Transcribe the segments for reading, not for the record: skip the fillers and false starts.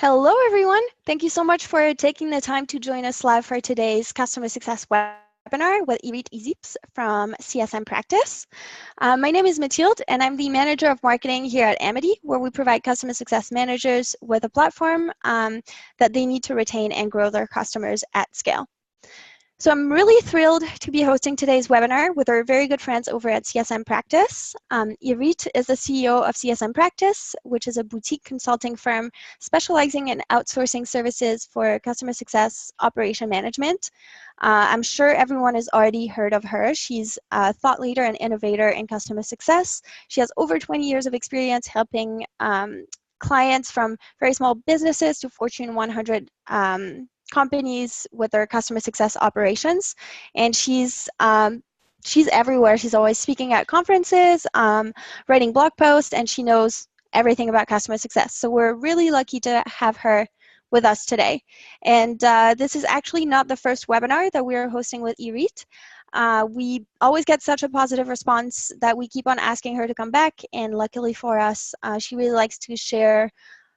Hello, everyone. Thank you so much for taking the time to join us live for today's Customer Success webinar with Irit Izips from CSM Practice. My name is Mathilde, and I'm the Manager of Marketing here at Amity, where we provide customer success managers with a platform that they need to retain and grow their customers at scale. So I'm really thrilled to be hosting today's webinar with our very good friends over at CSM Practice. Irit is the CEO of CSM Practice, which is a boutique consulting firm specializing in outsourcing services for customer success operation management. I'm sure everyone has already heard of her. She's a thought leader and innovator in customer success. She has over 20 years of experience helping clients from very small businesses to Fortune 100 companies with their customer success operations, and she's everywhere. She's always speaking at conferences, writing blog posts, and she knows everything about customer success. So we're really lucky to have her with us today. And this is actually not the first webinar that we're hosting with Irit. We always get such a positive response that we keep on asking her to come back, and luckily for us, she really likes to share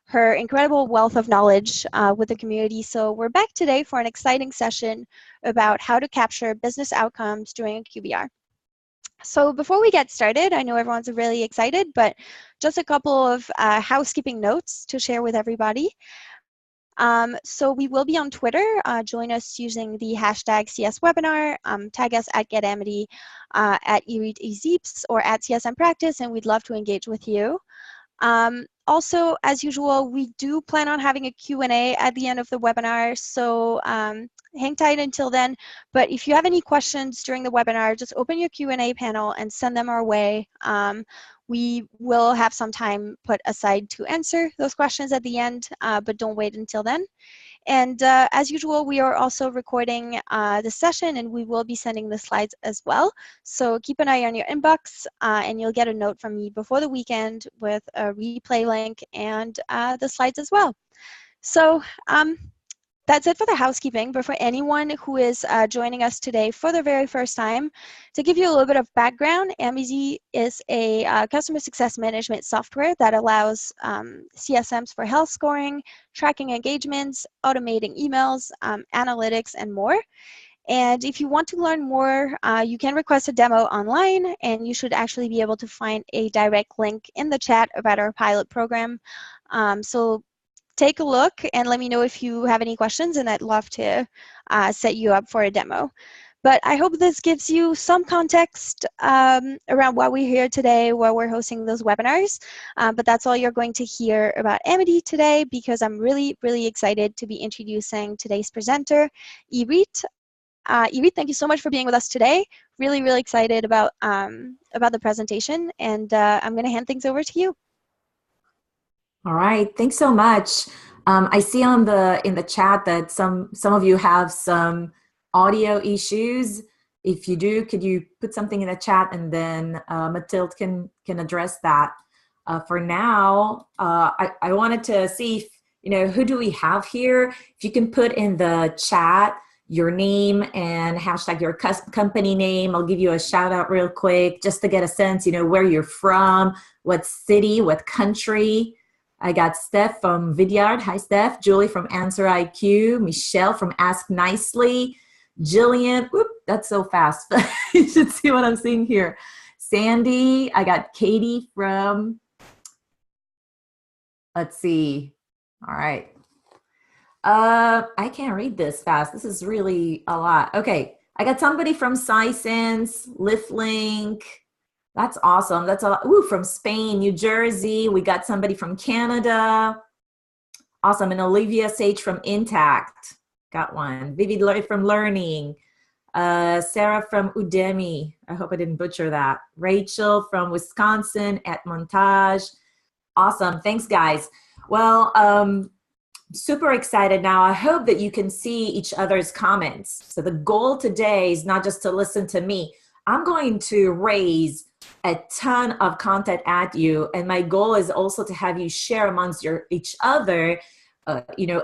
her incredible wealth of knowledge with the community. So we're back today for an exciting session about how to capture business outcomes during a QBR. So before we get started, I know everyone's really excited, but just a couple of housekeeping notes to share with everybody. So we will be on Twitter. Join us using the hashtag CSWebinar, tag us at GetAmity, at Irit Izips, or at CSM Practice, and we'd love to engage with you. Also, as usual, we do plan on having a Q&A at the end of the webinar, so hang tight until then. But if you have any questions during the webinar, just open your Q&A panel and send them our way. We will have some time put aside to answer those questions at the end, but don't wait until then. And as usual, we are also recording the session, and we will be sending the slides as well. So keep an eye on your inbox, and you'll get a note from me before the weekend with a replay link and the slides as well. So that's it for the housekeeping. But for anyone who is joining us today for the very first time, to give you a little bit of background, Amity is a customer success management software that allows CSMs for health scoring, tracking engagements, automating emails, analytics, and more. And if you want to learn more, you can request a demo online, and you should actually be able to find a direct link in the chat about our pilot program. So take a look and let me know if you have any questions, and I'd love to set you up for a demo. But I hope this gives you some context around why we're here today, why we're hosting those webinars. But that's all you're going to hear about Amity today, because I'm really, really excited to be introducing today's presenter, Irit. Irit, thank you so much for being with us today. Really, really excited about the presentation, and I'm going to hand things over to you. All right, thanks so much. I see in the chat that some of you have some audio issues. If you do, could you put something in the chat, and then Mathilde can address that. For now, I wanted to see if, who do we have here? If you can put in the chat your name and hashtag your company name. I'll give you a shout out real quick just to get a sense, where you're from, what city, what country. I got Steph from Vidyard. Hi, Steph. Julie from Answer IQ. Michelle from Ask Nicely. Jillian. Whoop, that's so fast. You should see what I'm seeing here. Sandy. I got Katie from, let's see. All right. I can't read this fast. This is really a lot. Okay. I got somebody from SciSense, LiftLink. That's awesome. That's a lot. Ooh, from Spain, New Jersey. We got somebody from Canada. Awesome. And Olivia Sage from Intact. Got one. Vivi from Learning. Sarah from Udemy. I hope I didn't butcher that. Rachel from Wisconsin at Montage. Awesome. Thanks, guys. Well, super excited now. I hope that you can see each other's comments. So the goal today is not just to listen to me. I'm going to raise a ton of content at you, and my goal is also to have you share amongst each other,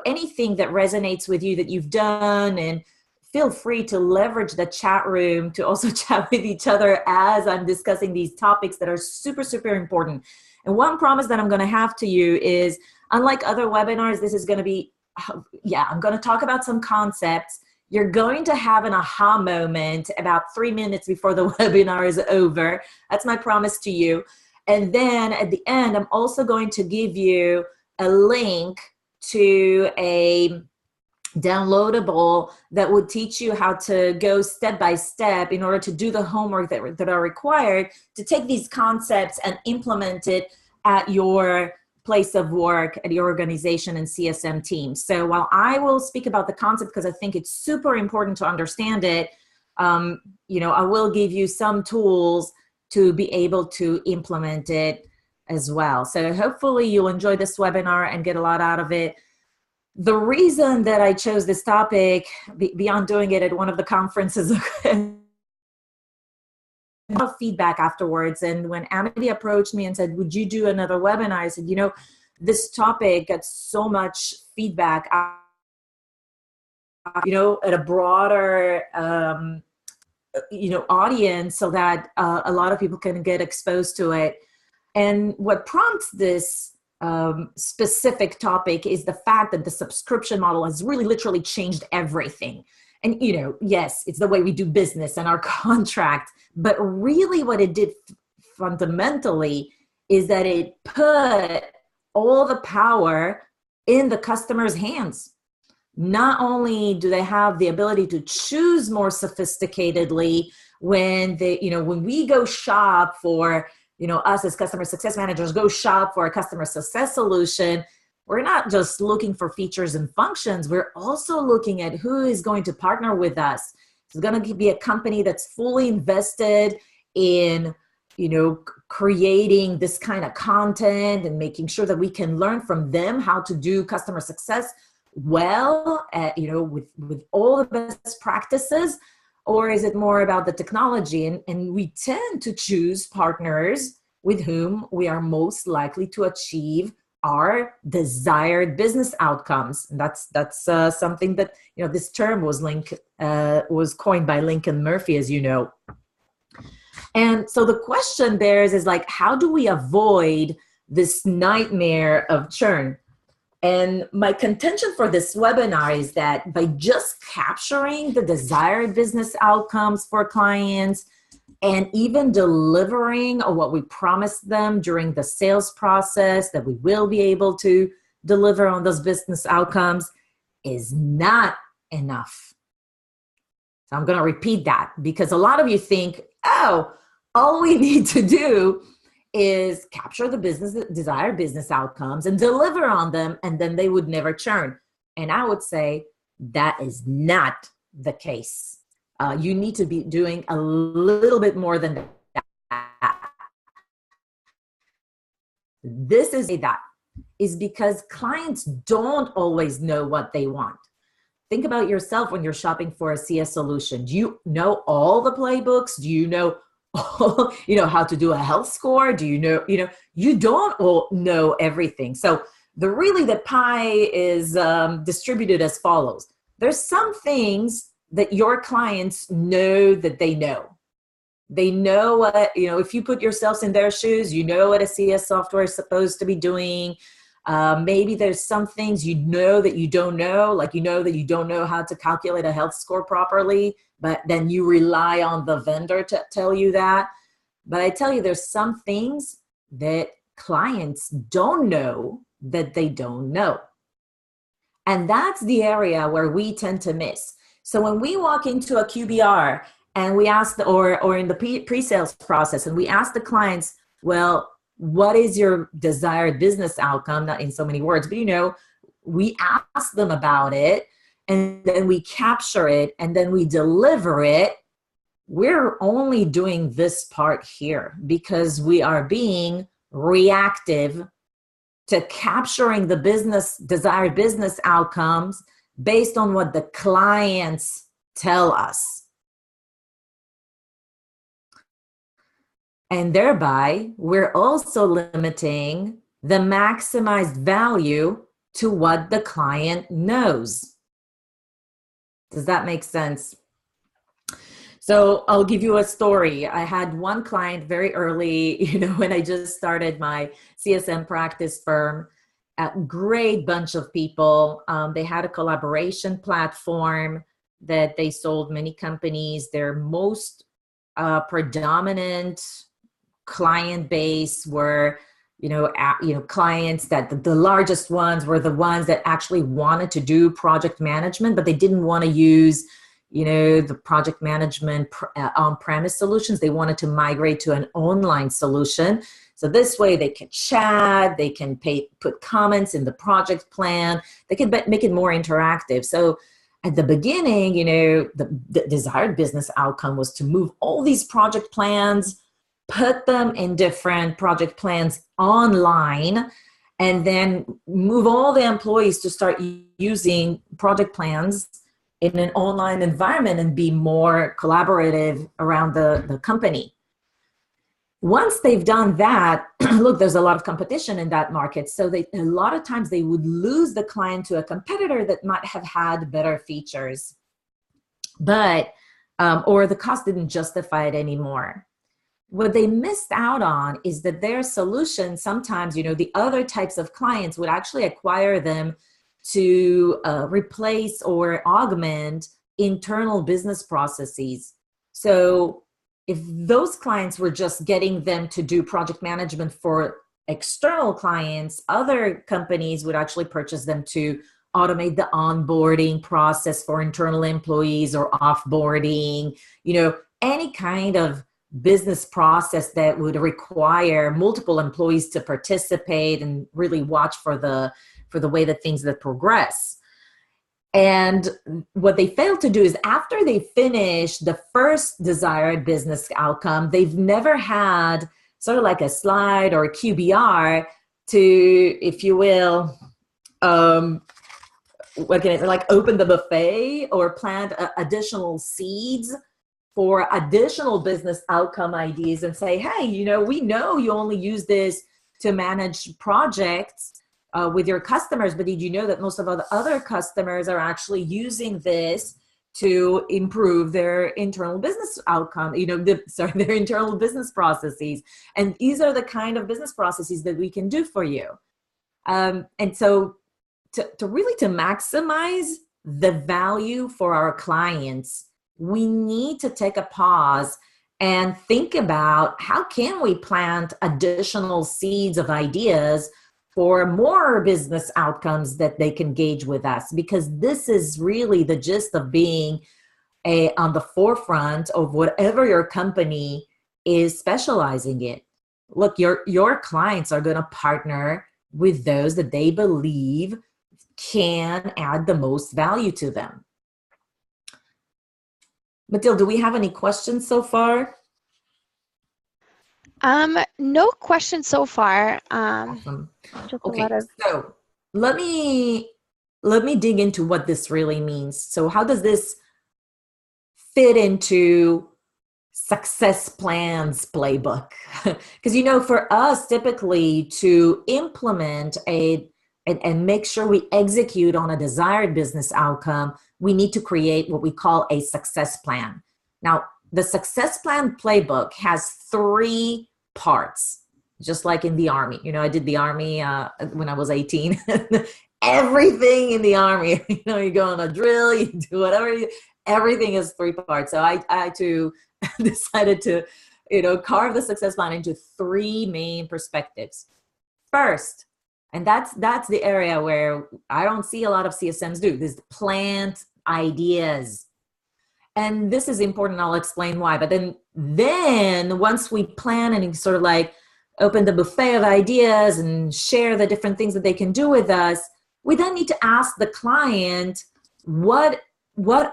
anything that resonates with you that you've done, and feel free to leverage the chat room to also chat with each other as I'm discussing these topics that are super, super important. And one promise that I'm going to have to you is unlike other webinars, this is going to be, yeah, I'm going to talk about some concepts. You're going to have an aha moment about 3 minutes before the webinar is over. That's my promise to you. And then at the end, I'm also going to give you a link to a downloadable that would teach you how to go step by step in order to do the homework that are required to take these concepts and implement it at your place of work, at your organization and CSM team. So while I will speak about the concept because I think it's super important to understand it, you know, I will give you some tools to be able to implement it as well. So hopefully you'll enjoy this webinar and get a lot out of it. The reason that I chose this topic, beyond doing it at one of the conferences, feedback afterwards. And when Amity approached me and said, would you do another webinar? I said, you know, this topic gets so much feedback, you know, at a broader, you know, audience so that a lot of people can get exposed to it. And what prompts this specific topic is the fact that the subscription model has really literally changed everything. And, you know, yes, it's the way we do business and our contract, but really what it did fundamentally is that it put all the power in the customer's hands. Not only do they have the ability to choose more sophisticatedly when they, you know, when we go shop for, you know, us as customer success managers go shop for a customer success solution, we're not just looking for features and functions. We're also looking at who is going to partner with us. It's going to be a company that's fully invested in, you know, creating this kind of content and making sure that we can learn from them how to do customer success well, you know, with all the best practices, or is it more about the technology? And we tend to choose partners with whom we are most likely to achieve our desired business outcomes. And that's something that, you know, this term was coined by Lincoln Murphy, as you know. And so the question bears is like, how do we avoid this nightmare of churn? And my contention for this webinar is that by just capturing the desired business outcomes for clients and even delivering what we promised them during the sales process, that we will be able to deliver on those business outcomes, is not enough. So I'm going to repeat that because a lot of you think, oh, all we need to do is capture the desired business outcomes and deliver on them, and then they would never churn. And I would say that is not the case. You need to be doing a little bit more than that. This is because clients don't always know what they want. Think about yourself when you're shopping for a CS solution. Do you know all the playbooks? Do you know you know how to do a health score? Do you know, you don't all know everything. So the pie is distributed as follows. There's some things that your clients know that they know. They know what, if you put yourselves in their shoes, you know what a CS software is supposed to be doing. Maybe there's some things you know that you don't know, like that you don't know how to calculate a health score properly, but then you rely on the vendor to tell you that. But I tell you, there's some things that clients don't know that they don't know. And that's the area where we tend to miss. So when we walk into a QBR and we ask, or in the pre-sales process, and we ask the clients, well, what is your desired business outcome? Not in so many words, but we ask them about it, and then we capture it, and then we deliver it. We're only doing this part here because we are being reactive to capturing the desired business outcomes based on what the clients tell us. And thereby, we're also limiting the maximized value to what the client knows. Does that make sense? So I'll give you a story. I had one client very early, when I just started my CSM practice firm. a great bunch of people. They had a collaboration platform that they sold many companies. Their most predominant client base were, clients that the largest ones were the ones that actually wanted to do project management, but they didn't want to use, the project management on-premise solutions. They wanted to migrate to an online solution. So this way they can chat, they can put comments in the project plan, they can make it more interactive. So at the beginning, the desired business outcome was to move all these project plans, put them in different project plans online, and then move all the employees to start using project plans in an online environment and be more collaborative around the company. Once they've done that, look, there's a lot of competition in that market. So a lot of times they would lose the client to a competitor that might have had better features, but, or the cost didn't justify it anymore. What they missed out on is that their solution, sometimes, the other types of clients would actually acquire them to replace or augment internal business processes. So if those clients were just getting them to do project management for external clients, other companies would actually purchase them to automate the onboarding process for internal employees or offboarding, any kind of business process that would require multiple employees to participate and really watch for the way that things that progress. And what they failed to do is, after they finish the first desired business outcome, they've never had sort of like a slide or a QBR to, if you will, like open the buffet or plant additional seeds for additional business outcome ideas and say, hey, we know you only use this to manage projects with your customers, but did you know that most of the other customers are actually using this to improve their internal business outcome, their internal business processes. And these are the kind of business processes that we can do for you. And so to maximize the value for our clients, we need to take a pause and think about how can we plant additional seeds of ideas for more business outcomes that they can gauge with us, because this is really the gist of being on the forefront of whatever your company is specializing in. Look, your clients are going to partner with those that they believe can add the most value to them. Mathilde, do we have any questions so far? No questions so far. Awesome. Just Okay, a lot of... so let me dig into what this really means. So how does this fit into success plans playbook? Because for us, typically, to implement and make sure we execute on a desired business outcome, we need to create what we call a success plan. Now, the success plan playbook has 3 parts, just like in the Army. I did the Army when I was 18. Everything in the Army, you go on a drill, you do whatever, everything is 3 parts. So I too decided to, carve the success plan into 3 main perspectives. First, and that's the area where I don't see a lot of CSMs do, this plant ideas. And this is important. I'll explain why. But then once we plan and sort of like open the buffet of ideas and share the different things that they can do with us, we then need to ask the client, what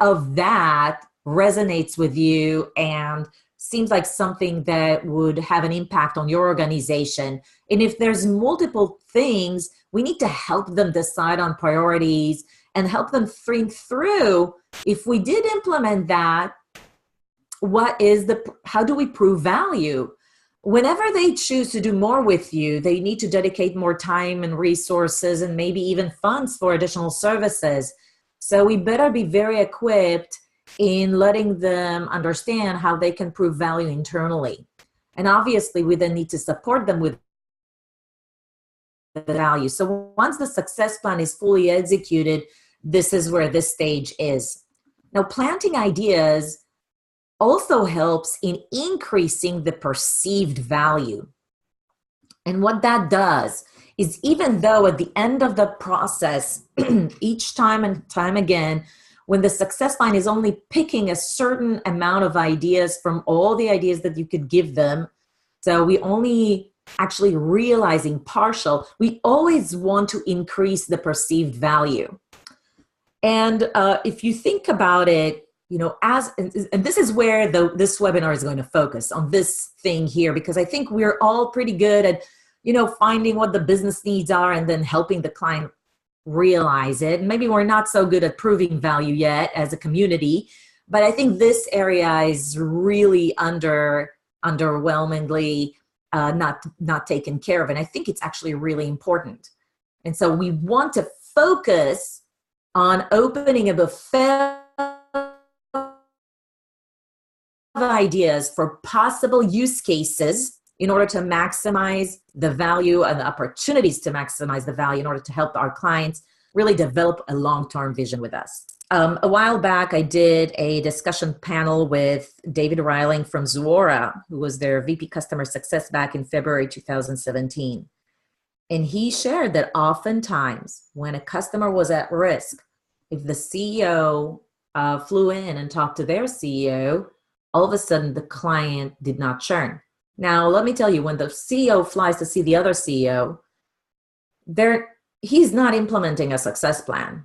of that resonates with you and seems like something that would have an impact on your organization. And if there's multiple things, we need to help them decide on priorities and help them think through, if we did implement that, how do we prove value? Whenever they choose to do more with you, they need to dedicate more time and resources and maybe even funds for additional services. So we better be very equipped in letting them understand how they can prove value internally. And obviously, we then need to support them with value. So once the success plan is fully executed, this is where this stage is. Now, planting ideas also helps in increasing the perceived value. And what that does is, even though at the end of the process, each time and time again, when the success plan is only picking a certain amount of ideas from all the ideas that you could give them, so we only actually realizing partial, we always want to increase the perceived value. And if you think about it, and this is where this webinar is going to focus on this thing here, because I think we're all pretty good at, finding what the business needs are and then helping the client realize it. Maybe we're not so good at proving value yet as a community, but I think this area is really underwhelmingly not taken care of. And I think it's actually really important. And so we want to focus on opening a buffet of ideas for possible use cases in order to maximize the value and the opportunities to maximize the value in order to help our clients really develop a long-term vision with us. A while back, I did a discussion panel with David Reiling from Zuora, who was their VP Customer Success back in February 2017. And he shared that oftentimes when a customer was at risk, if the CEO flew in and talked to their CEO, all of a sudden the client did not churn. Now, let me tell you, when the CEO flies to see the other CEO, he's not implementing a success plan,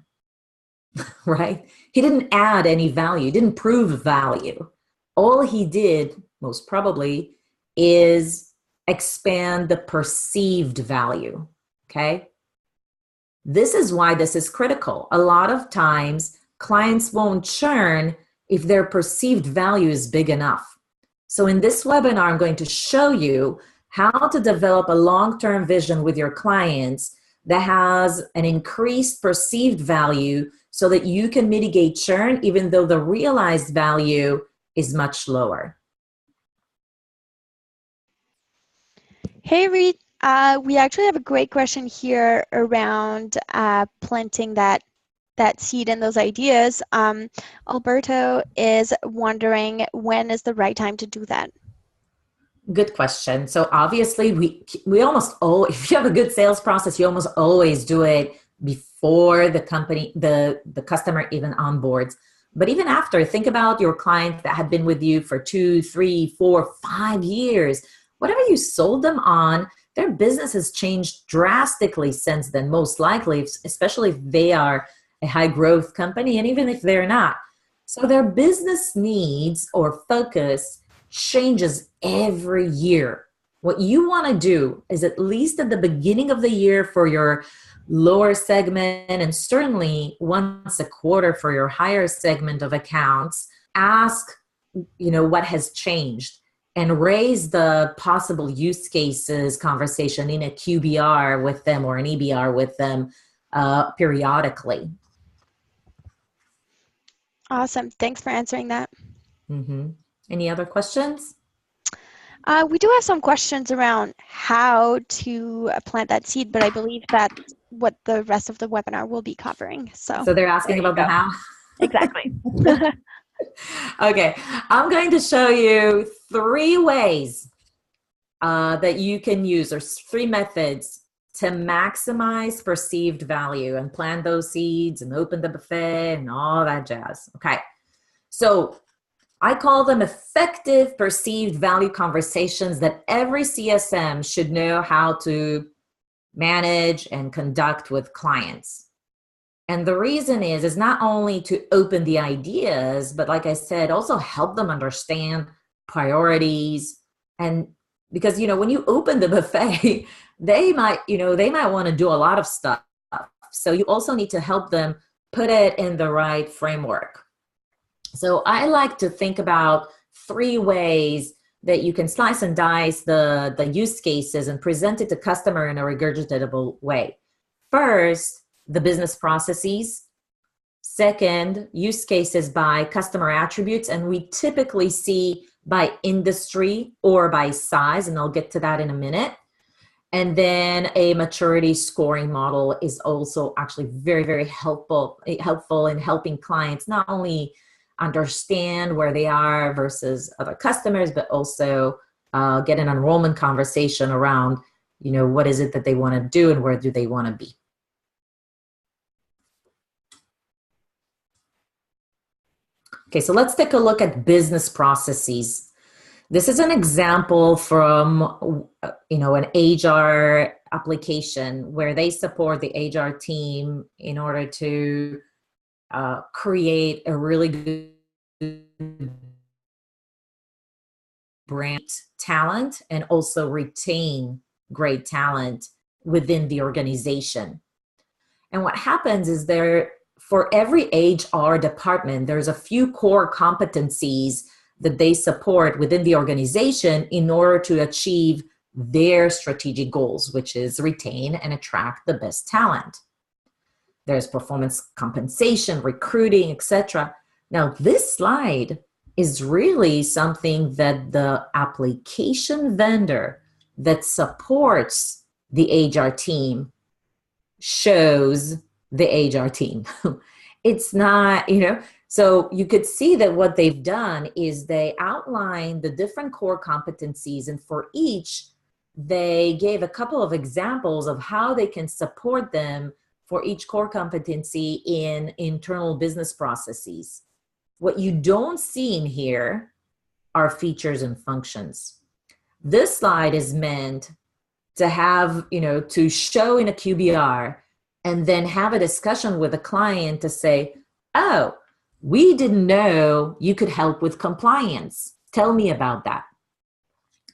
right? He didn't add any value, didn't prove value. All he did, most probably, is expand the perceived value, okay? This is why this is critical. A lot of times, clients won't churn if their perceived value is big enough. So in this webinar, I'm going to show you how to develop a long-term vision with your clients that has an increased perceived value so that you can mitigate churn even though the realized value is much lower. Hey, Reed. We actually have a great question here around planting that seed and those ideas. Alberto is wondering, when is the right time to do that? Good question. So obviously we almost always, if you have a good sales process, you almost always do it before the customer even onboards. But even after, think about your client that had been with you for 2, 3, 4, 5 years. Whatever you sold them on, their business has changed drastically since then, most likely, especially if they are a high growth company, and even if they're not. So their business needs or focus changes every year. What you want to do is, at least at the beginning of the year for your lower segment, and certainly once a quarter for your higher segment of accounts, ask, what has changed, and raise the possible use cases conversation in a QBR with them or an EBR with them periodically. Awesome. Thanks for answering that. Mm-hmm. Any other questions? We do have some questions around how to plant that seed, but I believe that's what the rest of the webinar will be covering. So they're asking about the how? Exactly. Okay, I'm going to show you 3 ways that you can use, or 3 methods to maximize perceived value and plant those seeds and open the buffet and all that jazz. Okay, so I call them effective perceived value conversations that every CSM should know how to manage and conduct with clients. And the reason is not only to open the ideas, but like I said, also help them understand priorities. And because, when you open the buffet, they might want to do a lot of stuff. So you also need to help them put it in the right framework. So I like to think about 3 ways that you can slice and dice the use cases and present it to customer in a regurgitatable way. First, the business processes. Second, use cases by customer attributes, and we typically see by industry or by size, and I'll get to that in a minute. And then a maturity scoring model is also actually very, very helpful in helping clients not only understand where they are versus other customers, but also get an enrollment conversation around, what is it that they want to do and where do they want to be. Okay, so let's take a look at business processes. This is an example from, an HR application where they support the HR team in order to create a really good brand talent and also retain great talent within the organization. And what happens is for every HR department, there's a few core competencies that they support within the organization in order to achieve their strategic goals, which is retain and attract the best talent. There's performance compensation, recruiting, etc. Now, this slide is really something that the application vendor that supports the HR team shows the HR team. It's not, so you could see that what they've done is they outline the different core competencies, and for each, they gave a couple of examples of how they can support them for each core competency in internal business processes. What you don't see in here are features and functions. This slide is meant to have, to show in a QBR and then have a discussion with a client to say, oh, we didn't know you could help with compliance. Tell me about that.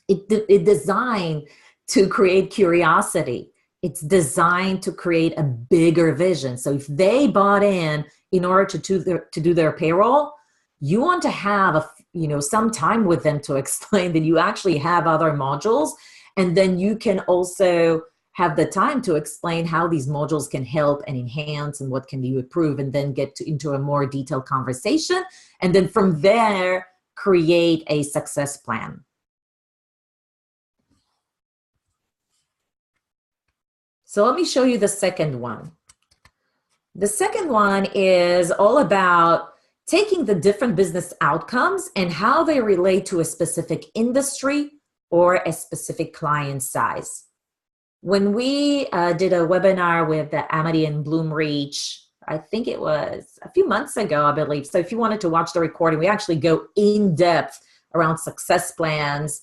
It's designed to create curiosity. It's designed to create a bigger vision. So if they bought in order to do their payroll, you want to have some time with them to explain that you actually have other modules, and then you can also have the time to explain how these modules can help and enhance and what can you improve, and then get into a more detailed conversation. And then from there, create a success plan. So let me show you the second one. The second one is all about taking the different business outcomes and how they relate to a specific industry or a specific client size. When we did a webinar with the Amity and Bloomreach, I think it was a few months ago, I believe. So if you wanted to watch the recording, we actually go in depth around success plans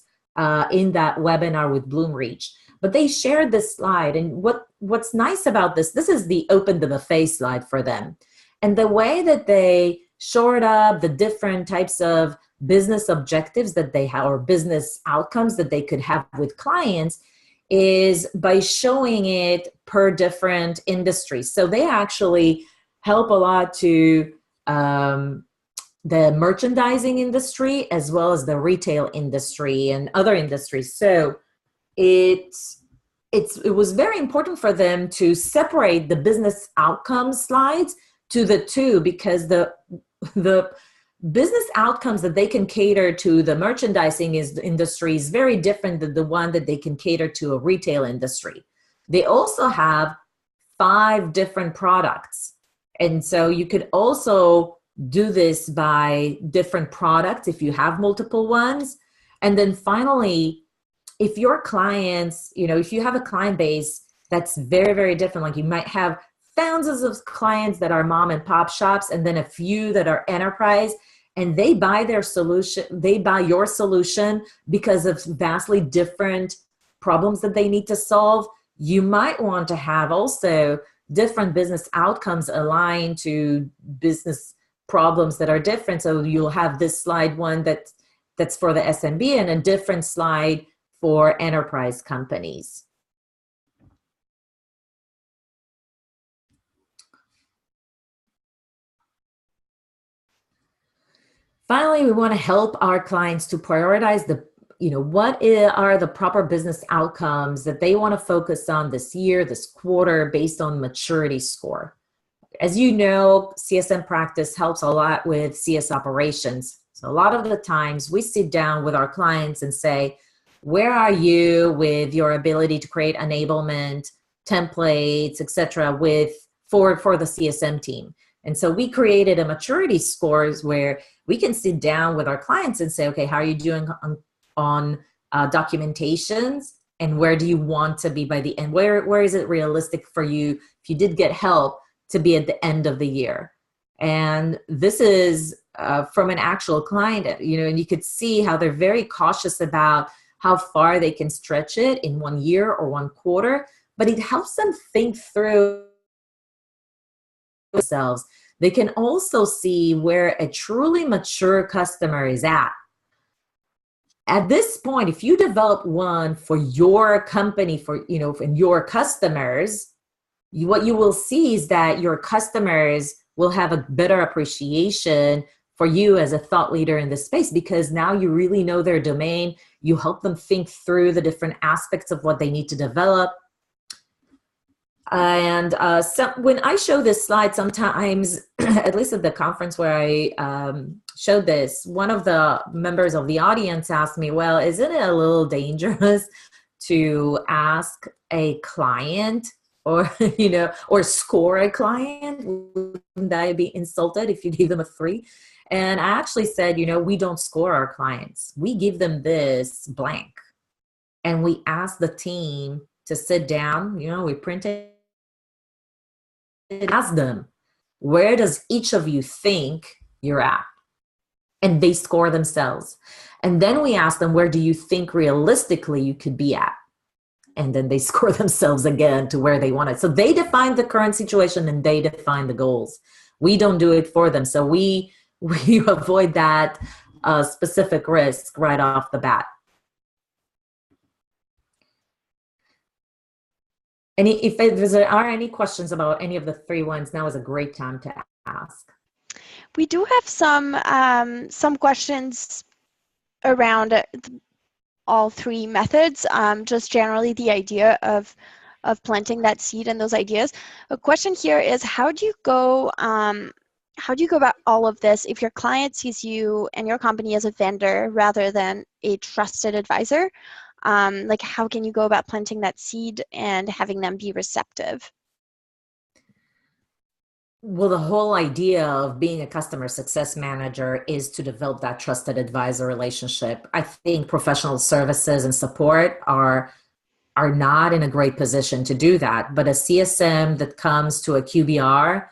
in that webinar with Bloomreach. But they shared this slide, and what's nice about this is the open the buffet slide for them. And the way that they shored up the different types of business objectives that they have, or business outcomes that they could have with clients, is by showing it per different industries. So they actually help a lot to the merchandising industry as well as the retail industry and other industries. So it was very important for them to separate the business outcomes slides to the two, because the business outcomes that they can cater to the merchandising industry is very different than the one that they can cater to a retail industry. They also have 5 different products. And so you could also do this by different products if you have multiple ones. And then finally, if your clients, if you have a client base that's very, very different, like you might have thousands of clients that are mom and pop shops, and then a few that are enterprise, and they buy your solution because of vastly different problems that they need to solve. You might want to have also different business outcomes aligned to business problems that are different. So you'll have this slide one that's for the SMB, and a different slide for enterprise companies. Finally, we want to help our clients to prioritize what are the proper business outcomes that they want to focus on this year, this quarter, based on maturity score. As you know, CSM practice helps a lot with CS operations. So a lot of the times we sit down with our clients and say, where are you with your ability to create enablement templates, etc., with for the CSM team? And so we created a maturity scores where we can sit down with our clients and say, okay, how are you doing on documentations, and where do you want to be by the end? Where is it realistic for you, if you did get help, to be at the end of the year? And this is from an actual client, you know, and you could see how they're very cautious about how far they can stretch it in 1 year or 1 quarter, but it helps them think through themselves. They can also see where a truly mature customer is at. At this point, if you develop one for your company, for, you know, and your customers, what you will see is that your customers will have a better appreciation for you as a thought leader in this space, because now you really know their domain. You help them think through the different aspects of what they need to develop. And when I show this slide, sometimes, at least at the conference where I showed this, one of the members of the audience asked me, well, isn't it a little dangerous to ask a client, or, you know, or score a client? Wouldn't that be insulted if you give them a 3? And I actually said, you know, we don't score our clients. We give them this blank, and we ask the team to sit down, you know, we print it, ask them, where does each of you think you're at? And they score themselves. And then we ask them, where do you think realistically you could be at? And then they score themselves again to where they want it. So they define the current situation and they define the goals. We don't do it for them. So we avoid that specific risk right off the bat. And if there are any questions about any of the 3 ones, now is a great time to ask. We do have some questions around all 3 methods, just generally the idea of planting that seed and those ideas. A question here is, how do you go about all of this if your client sees you and your company as a vendor rather than a trusted advisor? Like, how can you go about planting that seed and having them be receptive? Well, the whole idea of being a customer success manager is to develop that trusted advisor relationship. I think professional services and support are not in a great position to do that. But a CSM that comes to a QBR,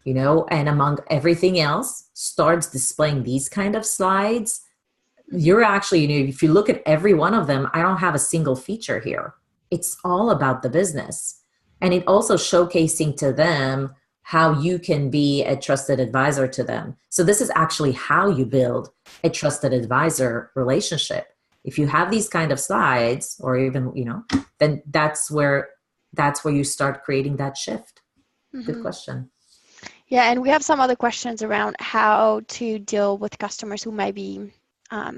you know, and among everything else, starts displaying these kind of slides, you're actually, you know, if you look at every one of them, I don't have a single feature here. It's all about the business. And it also showcasing to them how you can be a trusted advisor to them. So this is actually how you build a trusted advisor relationship. If you have these kind of slides, or even, you know, then that's where you start creating that shift. Mm-hmm. Good question. Yeah, and we have some other questions around how to deal with customers who might be not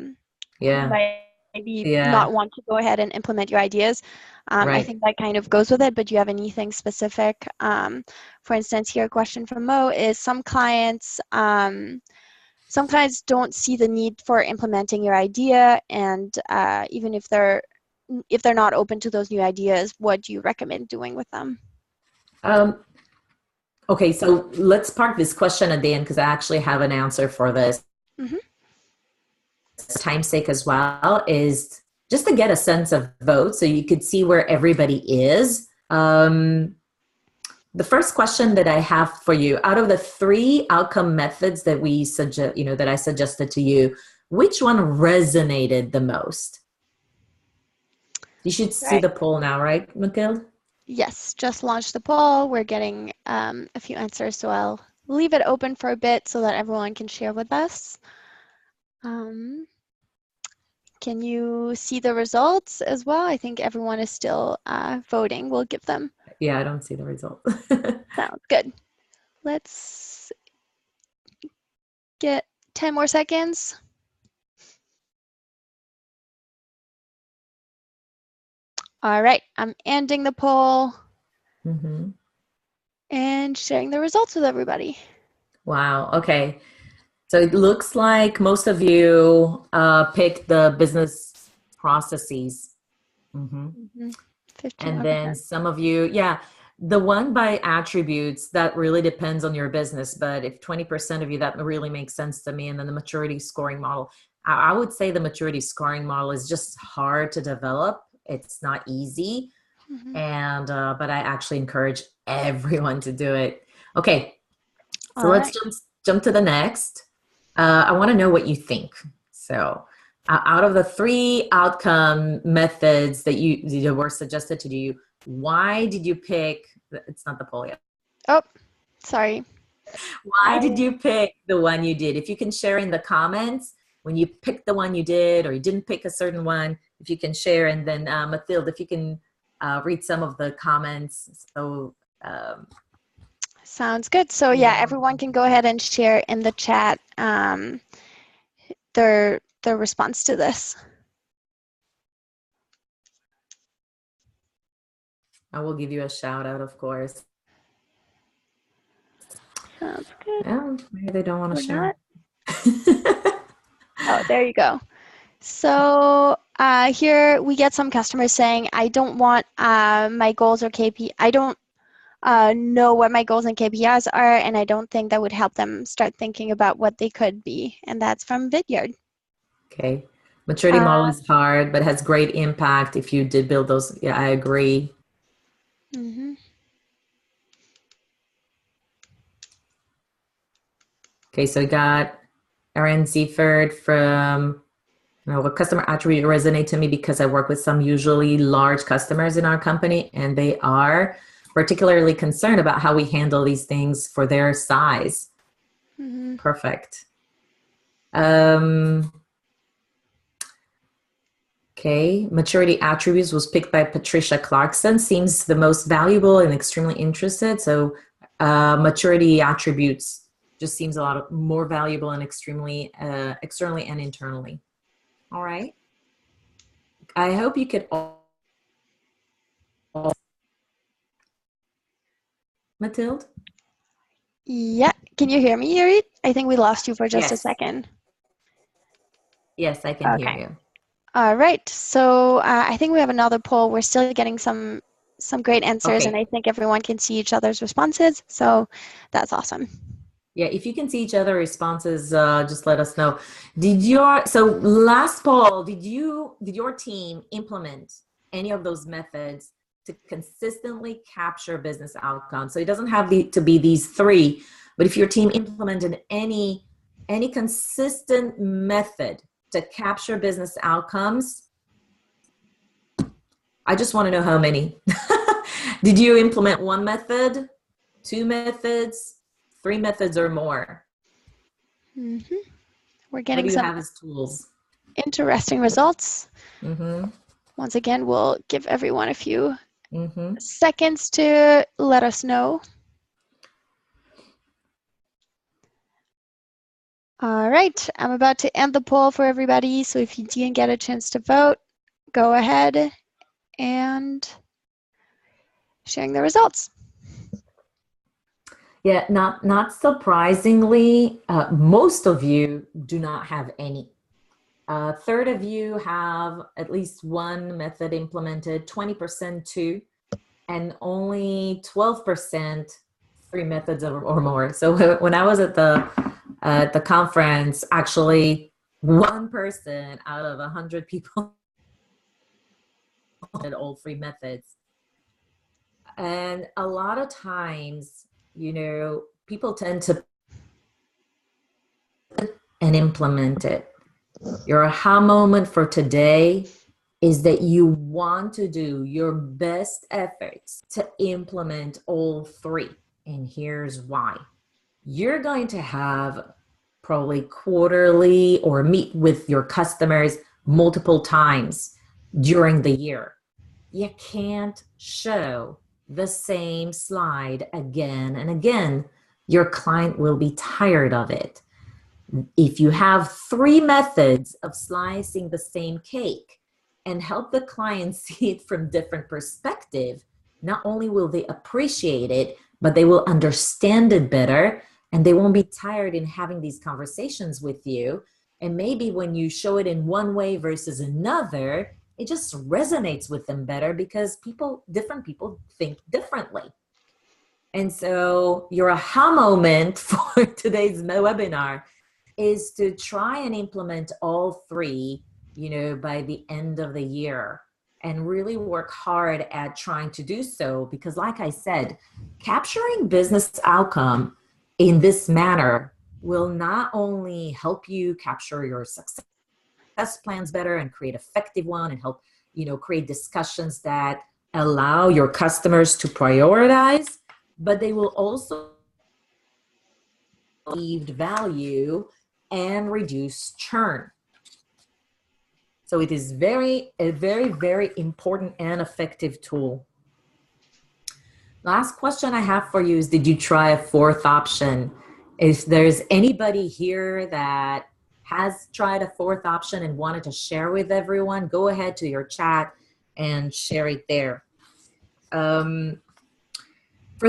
want to go ahead and implement your ideas. Right. I think that kind of goes with it, but do you have anything specific? For instance, here a question from Mo is, some clients don't see the need for implementing your idea, and even if they're not open to those new ideas, what do you recommend doing with them? Okay, so let's park this question at the end, because I actually have an answer for this. Mm-hmm. Time's sake as well, is just to get a sense of vote so you could see where everybody is. The first question that I have for you, out of the 3 outcome methods that we suggest, you know, that I suggested to you, which one resonated the most? You should see the poll now, right, Mathilde? Yes, just launched the poll. We're getting a few answers, so I'll leave it open for a bit so that everyone can share with us. Can you see the results as well? I think everyone is still voting. We'll give them. Yeah, I don't see the results. Sounds good. Let's get 10 more seconds. All right, I'm ending the poll and sharing the results with everybody. Wow, okay. So it looks like most of you picked the business processes. Mm-hmm. 15, And okay. then some of you, yeah, the one by attributes, that really depends on your business. But if 20% of you, that really makes sense to me. And then the maturity scoring model, I would say the maturity scoring model is just hard to develop. It's not easy. And, but I actually encourage everyone to do it. Okay. So All let's right. jump to the next. I want to know what you think. So out of the 3 outcome methods that were suggested to you, why did you pick, it's not the poll yet. Oh, sorry. Why did you pick the one you did? If you can share in the comments when you picked the one you did or you didn't pick a certain one, if you can share. And then Mathilde, if you can read some of the comments. So Sounds good. So yeah, everyone can go ahead and share in the chat their response to this. I will give you a shout out, of course. Sounds good. Yeah, maybe they don't want to share. Oh, there you go. So here we get some customers saying, I don't want my goals or KPI. I don't know what my goals and KPIs are, and I don't think that would help them start thinking about what they could be. And that's from Vidyard. Okay. Maturity model is hard, but has great impact if you did build those. Yeah, I agree. Okay, so we got Erin Seaford from, what customer attribute resonate to me because I work with some usually large customers in our company, and they are particularly concerned about how we handle these things for their size. Perfect. Okay, maturity attributes was picked by Patricia Clarkson. Seems the most valuable and extremely interested. So maturity attributes just seems a lot more valuable and extremely externally and internally. All right. I hope you could all. Mathilde? Yeah, can you hear me, Yuri? I think we lost you for just a second. Yes, I can hear you. All right, so I think we have another poll. We're still getting some great answers, and I think everyone can see each other's responses, so that's awesome. Yeah, if you can see each other responses, just let us know. So last poll, did your team implement any of those methods to consistently capture business outcomes? So it doesn't have to be these 3, but if your team implemented any consistent method to capture business outcomes, I just want to know how many. Did you implement 1 method, 2 methods, 3 methods or more? We're getting some have as tools? Interesting results. Once again, we'll give everyone a few seconds to let us know. All right, I'm about to end the poll for everybody. So if you didn't get a chance to vote, go ahead and sharing the results. Yeah, not surprisingly, most of you do not have any. A third of you have at least 1 method implemented, 20% 2, and only 12% 3 methods or more. So when I was at the conference, actually 1 person out of 100 people did all 3 methods. And a lot of times, people tend to and implement it. Your aha moment for today is that you want to do your best efforts to implement all 3. And here's why. You're going to have probably quarterly or meet with your customers multiple times during the year. You can't show the same slide again and again. Your client will be tired of it. If you have 3 methods of slicing the same cake and help the client see it from different perspective, not only will they appreciate it, but they will understand it better, and they won't be tired in having these conversations with you. And maybe when you show it in one way versus another, it just resonates with them better because different people think differently. And so your aha moment for today's webinar is to try and implement all three, by the end of the year, and really work hard at trying to do so. Because like I said, capturing business outcome in this manner will not only help you capture your success plans better and create effective one and help, create discussions that allow your customers to prioritize, but they will also perceived value and reduce churn. So it is a very, very important and effective tool. Last question I have for you is, did you try a fourth option? If there's anybody here that has tried a fourth option and wanted to share with everyone, go ahead to your chat and share it there. For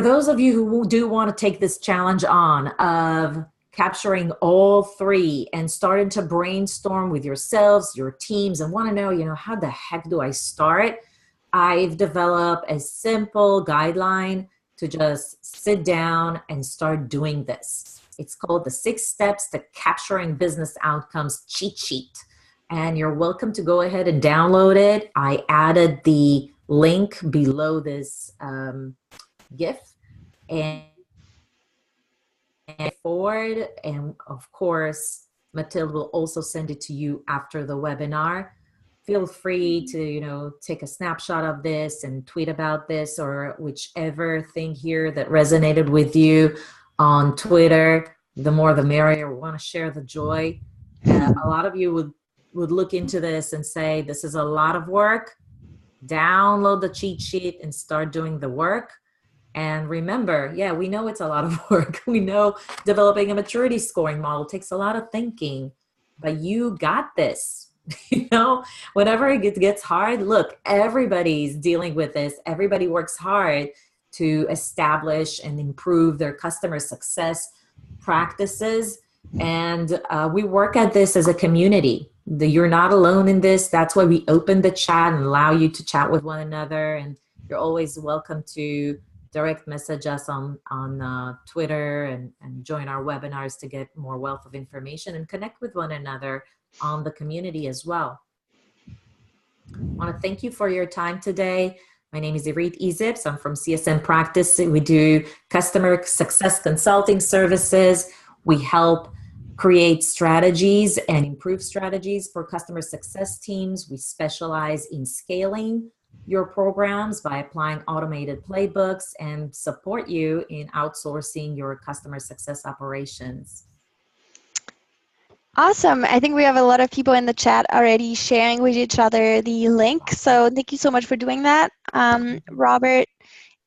those of you who do want to take this challenge on of capturing all three and starting to brainstorm with yourselves, your teams, and want to know, how the heck do I start? I've developed a simple guideline to just sit down and start doing this. It's called the 6 Steps to Capturing Business Outcomes Cheat Sheet. And you're welcome to go ahead and download it. I added the link below this GIF and forward. And of course, Mathilde will also send it to you after the webinar. Feel free to, take a snapshot of this and tweet about this or whichever thing here that resonated with you on Twitter. The more the merrier. We want to share the joy. A lot of you would look into this and say, this is a lot of work. Download the cheat sheet and start doing the work. And remember, we know it's a lot of work. We know developing a maturity scoring model takes a lot of thinking, but you got this. Whenever it gets hard, look, everybody's dealing with this. Everybody works hard to establish and improve their customer success practices. And we work at this as a community. You're not alone in this. That's why we open the chat and allow you to chat with one another. And you're always welcome to direct message us on Twitter and join our webinars to get more wealth of information and connect with one another on the community as well. I want to thank you for your time today. My name is Irit Ezips. I'm from CSM Practice. We do customer success consulting services. We help create strategies and improve strategies for customer success teams. We specialize in scaling your programs by applying automated playbooks and support you in outsourcing your customer success operations. Awesome. I think we have a lot of people in the chat already sharing with each other the link. So thank you so much for doing that, Robert.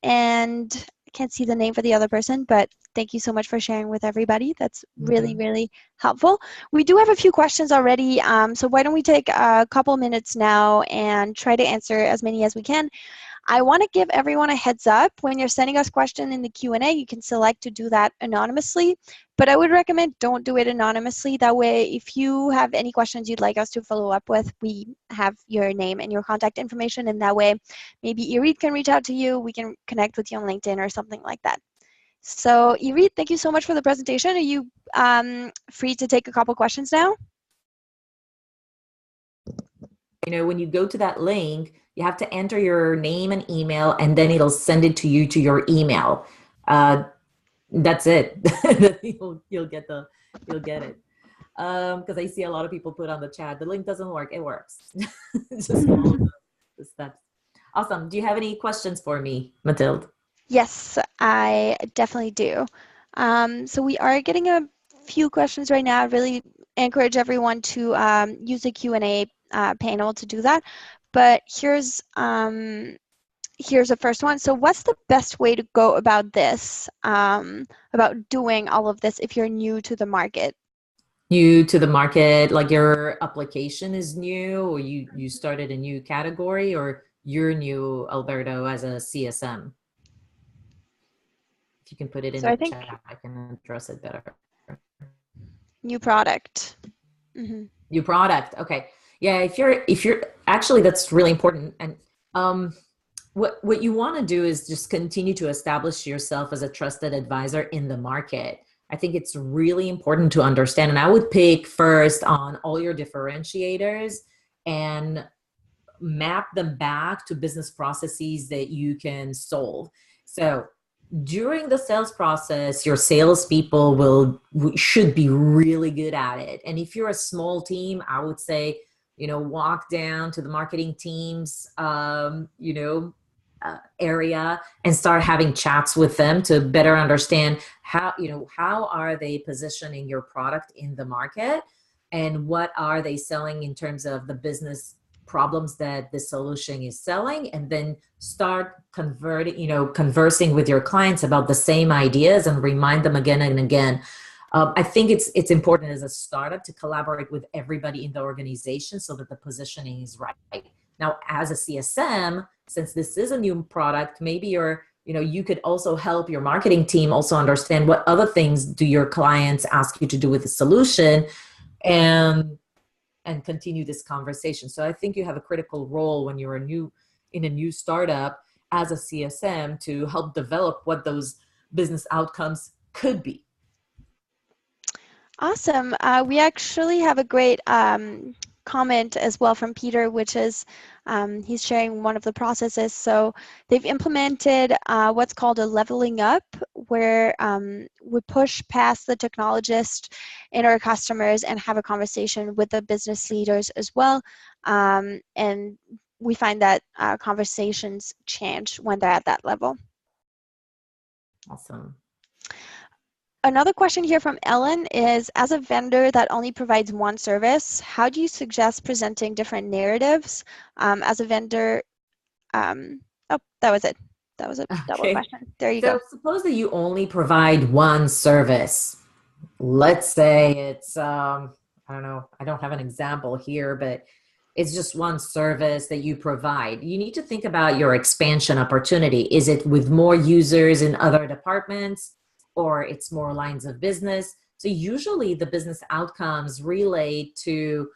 And I can't see the name for the other person, but thank you so much for sharing with everybody. That's really, really helpful. We do have a few questions already. So why don't we take a couple minutes now and try to answer as many as we can. I want to give everyone a heads up. When you're sending us questions in the Q&A, you can select to do that anonymously, but I would recommend don't do it anonymously. That way, if you have any questions you'd like us to follow up with, we have your name and your contact information, and that way, maybe Irit can reach out to you, we can connect with you on LinkedIn or something like that. So Irit, thank you so much for the presentation. Are you free to take a couple questions now? When you go to that link, you have to enter your name and email, and then it'll send it to you to your email. That's it. you'll get it. Because I see a lot of people put on the chat, the link doesn't work. It works. Just follow the steps. Awesome. Do you have any questions for me, Mathilde? Yes, I definitely do. So we are getting a few questions right now. I really encourage everyone to use the Q&A panel to do that. But here's the first one. So what's the best way to go about this, about doing all of this if you're new to the market? New to the market, like your application is new, or you started a new category, or you're new, Alberto, as a CSM? If you can put it in the chat, I can address it better. New product. New product. Okay. Yeah. If you're actually, that's really important. And what you want to do is just continue to establish yourself as a trusted advisor in the market. I think it's really important to understand. And I would pick first on all your differentiators and map them back to business processes that you can solve. So during the sales process, your salespeople should be really good at it. And if you're a small team, I would say, walk down to the marketing teams, area and start having chats with them to better understand how are they positioning your product in the market, and what are they selling in terms of the business problems that the solution is selling, and then start conversing with your clients about the same ideas and remind them again and again. I think it's important as a startup to collaborate with everybody in the organization so that the positioning is right. Now, as a CSM, since this is a new product, maybe you could also help your marketing team also understand what other things do your clients ask you to do with the solution, and continue this conversation. So I think you have a critical role when you're in a new startup as a CSM to help develop what those business outcomes could be. Awesome. We actually have a great comment as well from Peter, which is he's sharing one of the processes. So they've implemented what's called a leveling up, where we push past the technologist in our customers and have a conversation with the business leaders as well. And we find that conversations change when they're at that level. Awesome. Another question here from Ellen is, as a vendor that only provides one service, how do you suggest presenting different narratives? As a vendor, oh, that was it. That was a double question. There you go. Suppose that you only provide one service. Let's say it's, I don't know, I don't have an example here, but it's just one service that you provide. You need to think about your expansion opportunity. Is it with more users in other departments, or it's more lines of business? So usually the business outcomes relate to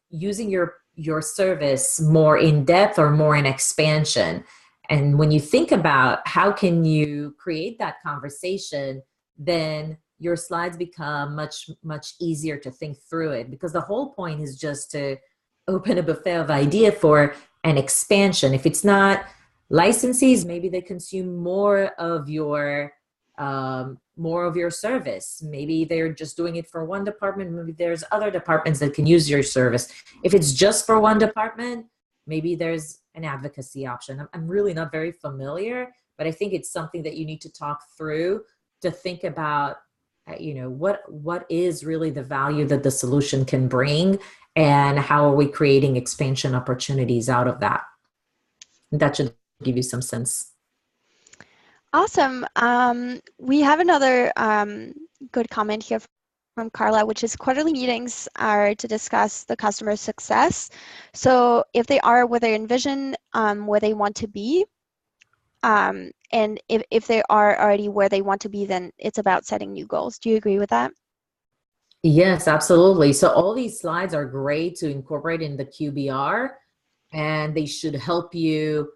using your service more in depth or more in expansion. And when you think about how can you create that conversation, then your slides become much, much easier to think through it, because the whole point is just to open a buffet of idea for an expansion. If it's not licensees, maybe they consume more of your service. Maybe they're just doing it for one department. Maybe there's other departments that can use your service. If it's just for one department, maybe there's an advocacy option. I'm really not very familiar, but I think it's something that you need to talk through to think about, what is really the value that the solution can bring, and how are we creating expansion opportunities out of that. That should give you some sense. Awesome. We have another good comment here from Carla, which is quarterly meetings are to discuss the customer success. So if they are where they envision where they want to be, and if they are already where they want to be, then it's about setting new goals. Do you agree with that? Yes, absolutely. So all these slides are great to incorporate in the QBR, and they should help you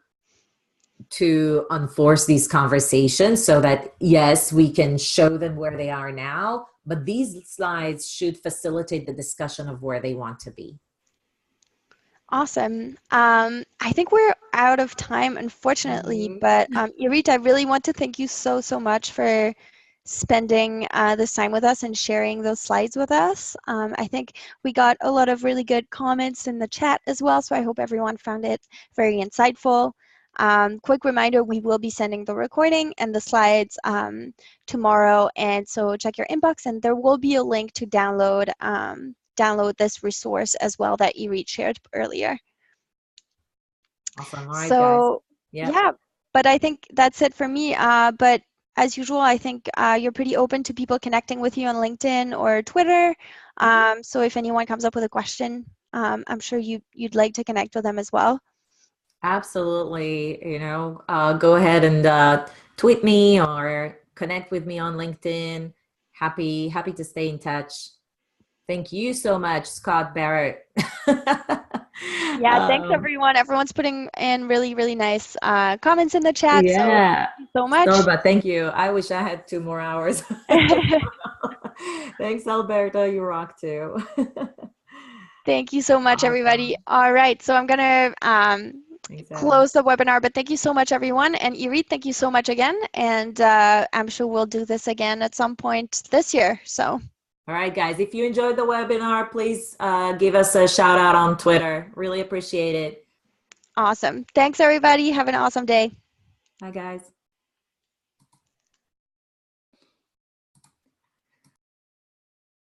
to enforce these conversations so that, yes, we can show them where they are now, but these slides should facilitate the discussion of where they want to be. Awesome. I think we're out of time, unfortunately, but Irit, I really want to thank you so much for spending this time with us and sharing those slides with us. I think we got a lot of really good comments in the chat as well, so I hope everyone found it very insightful. Quick reminder, we will be sending the recording and the slides tomorrow, and so check your inbox, and there will be a link to download this resource as well that Irit shared earlier. Awesome. All right, so guys. Yeah, but I think that's it for me. But as usual, I think you're pretty open to people connecting with you on LinkedIn or Twitter. So if anyone comes up with a question, I'm sure you'd like to connect with them as well. Absolutely. Go ahead and tweet me or connect with me on LinkedIn. Happy to stay in touch. Thank you so much, Scott Barrett. Yeah, thanks um, everyone. Everyone's putting in really, really nice comments in the chat. So yeah. thank you so So, much. but thank you. I wish I had 2 more hours. Thanks, Alberto. You rock too. Thank you so much, everybody. Awesome. All right, so I'm gonna Thanks, Ella. close the webinar, but thank you so much, everyone. And Irit, thank you so much again. And I'm sure we'll do this again at some point this year. So All right, guys, if you enjoyed the webinar, please give us a shout out on Twitter. Really appreciate it. awesome. Thanks, everybody. Have an awesome day. Bye, guys.